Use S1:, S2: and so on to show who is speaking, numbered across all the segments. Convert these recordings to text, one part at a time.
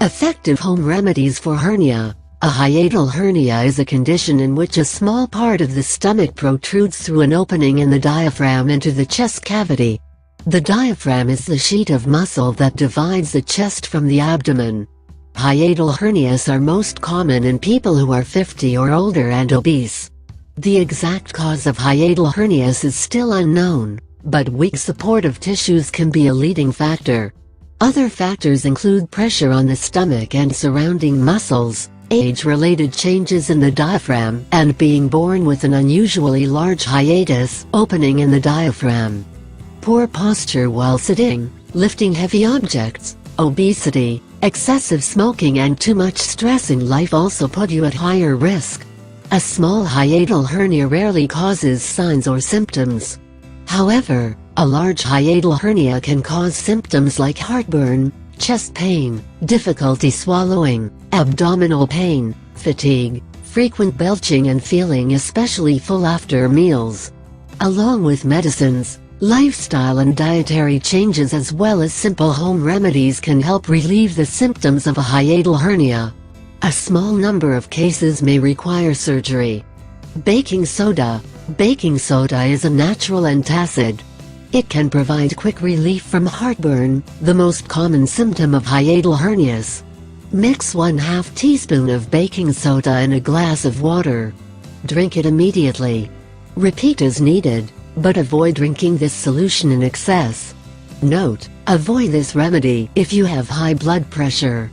S1: Effective home remedies for hernia. A hiatal hernia is a condition in which a small part of the stomach protrudes through an opening in the diaphragm into the chest cavity. The diaphragm is the sheet of muscle that divides the chest from the abdomen. Hiatal hernias are most common in people who are 50 or older and obese. The exact cause of hiatal hernias is still unknown, but weak supportive tissues can be a leading factor. Other factors include pressure on the stomach and surrounding muscles, age-related changes in the diaphragm, and being born with an unusually large hiatus opening in the diaphragm. Poor posture while sitting, lifting heavy objects, obesity, excessive smoking and too much stress in life also put you at higher risk. A small hiatal hernia rarely causes signs or symptoms. However, a large hiatal hernia can cause symptoms like heartburn, chest pain, difficulty swallowing, abdominal pain, fatigue, frequent belching and feeling especially full after meals. Along with medicines, lifestyle and dietary changes as well as simple home remedies can help relieve the symptoms of a hiatal hernia. A small number of cases may require surgery. Baking soda. Baking soda is a natural antacid. It can provide quick relief from heartburn, the most common symptom of hiatal hernias. Mix 1/2 teaspoon of baking soda in a glass of water. Drink it immediately. Repeat as needed, but avoid drinking this solution in excess. Note: avoid this remedy if you have high blood pressure.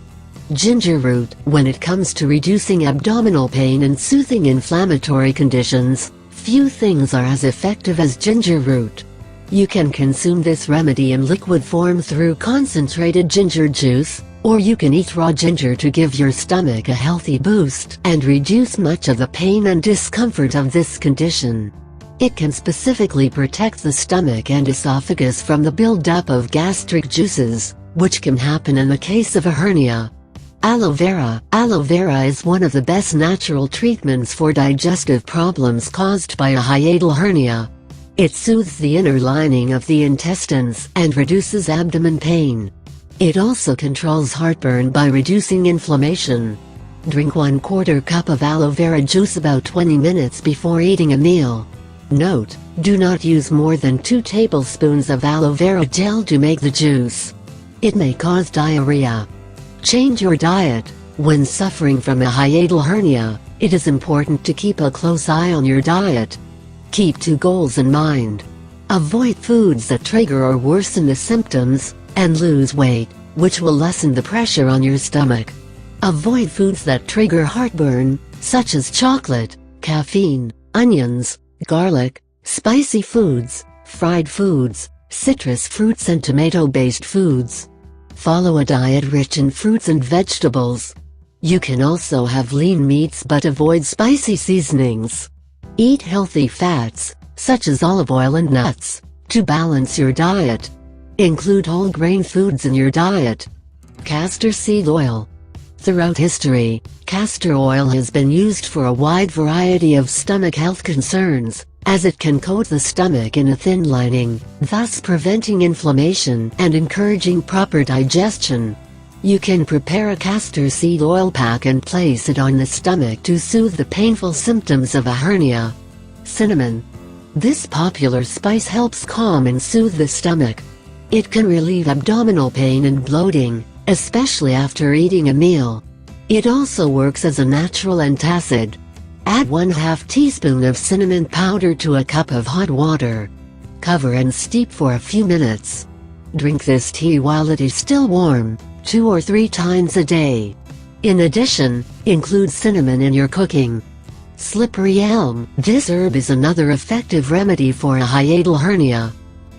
S1: Ginger root. When it comes to reducing abdominal pain and soothing inflammatory conditions, few things are as effective as ginger root. You can consume this remedy in liquid form through concentrated ginger juice, or you can eat raw ginger to give your stomach a healthy boost and reduce much of the pain and discomfort of this condition. It can specifically protect the stomach and esophagus from the buildup of gastric juices, which can happen in the case of a hernia. Aloe vera. Aloe vera is one of the best natural treatments for digestive problems caused by a hiatal hernia. It soothes the inner lining of the intestines and reduces abdomen pain. It also controls heartburn by reducing inflammation. Drink 1/4 cup of aloe vera juice about 20 minutes before eating a meal. Note: do not use more than 2 tablespoons of aloe vera gel to make the juice. It may cause diarrhea. Change your diet. When suffering from a hiatal hernia, it is important to keep a close eye on your diet. Keep 2 goals in mind. Avoid foods that trigger or worsen the symptoms, and lose weight, which will lessen the pressure on your stomach. Avoid foods that trigger heartburn, such as chocolate, caffeine, onions, garlic, spicy foods, fried foods, citrus fruits and tomato-based foods. Follow a diet rich in fruits and vegetables. You can also have lean meats but avoid spicy seasonings. Eat healthy fats, such as olive oil and nuts, to balance your diet. Include whole grain foods in your diet. Castor seed oil. Throughout history, castor oil has been used for a wide variety of stomach health concerns, as it can coat the stomach in a thin lining, thus preventing inflammation and encouraging proper digestion. You can prepare a castor seed oil pack and place it on the stomach to soothe the painful symptoms of a hernia. Cinnamon. This popular spice helps calm and soothe the stomach. It can relieve abdominal pain and bloating, especially after eating a meal. It also works as a natural antacid. Add 1/2 teaspoon of cinnamon powder to a cup of hot water. Cover and steep for a few minutes. Drink this tea while it is still warm, 2 or 3 times a day. In addition, include cinnamon in your cooking. Slippery elm. This herb is another effective remedy for a hiatal hernia.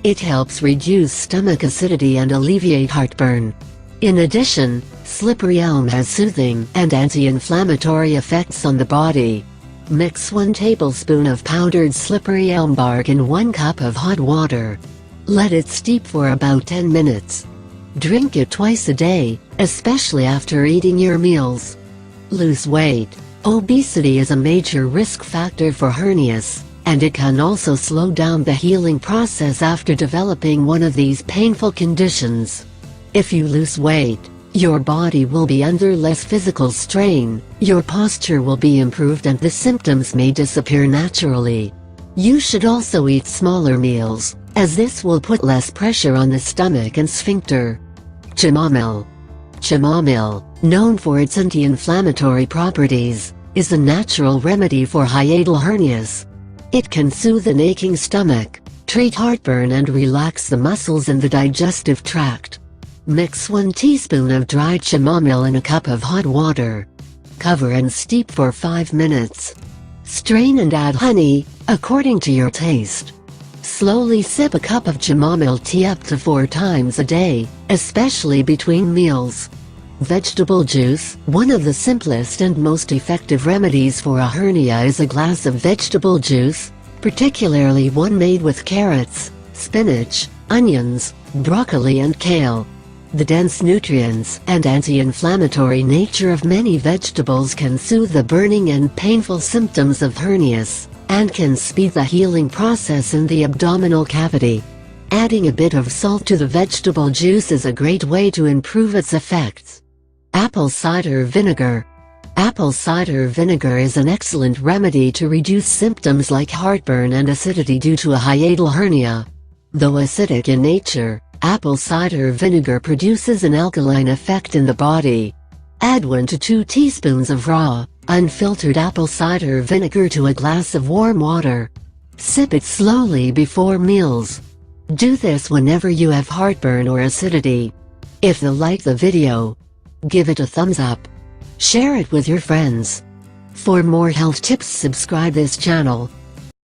S1: It helps reduce stomach acidity and alleviate heartburn. In addition, slippery elm has soothing and anti-inflammatory effects on the body. Mix 1 tablespoon of powdered slippery elm bark in 1 cup of hot water. Let it steep for about 10 minutes. Drink it twice a day, especially after eating your meals. Lose weight. Obesity is a major risk factor for hernias, and it can also slow down the healing process after developing one of these painful conditions. If you lose weight, Your body will be under less physical strain, your posture will be improved, and the symptoms may disappear naturally. You should also eat smaller meals, as this will put less pressure on the stomach and sphincter. Chamomile. Chamomile, known for its anti-inflammatory properties, is a natural remedy for hiatal hernias. It can soothe an aching stomach, treat heartburn, and relax the muscles in the digestive tract. Mix 1 teaspoon of dried chamomile in a cup of hot water. Cover and steep for 5 minutes. Strain and add honey, according to your taste. Slowly sip a cup of chamomile tea up to 4 times a day, especially between meals. Vegetable juice. One of the simplest and most effective remedies for a hernia is a glass of vegetable juice, particularly one made with carrots, spinach, onions, broccoli, and kale. The dense nutrients and anti-inflammatory nature of many vegetables can soothe the burning and painful symptoms of hernias, and can speed the healing process in the abdominal cavity. Adding a bit of salt to the vegetable juice is a great way to improve its effects. Apple cider vinegar. Apple cider vinegar is an excellent remedy to reduce symptoms like heartburn and acidity due to a hiatal hernia. Though acidic in nature, apple cider vinegar produces an alkaline effect in the body. Add 1 to 2 teaspoons of raw, unfiltered apple cider vinegar to a glass of warm water. Sip it slowly before meals. Do this whenever you have heartburn or acidity. If you like the video, give it a thumbs up. Share it with your friends. For more health tips, subscribe this channel.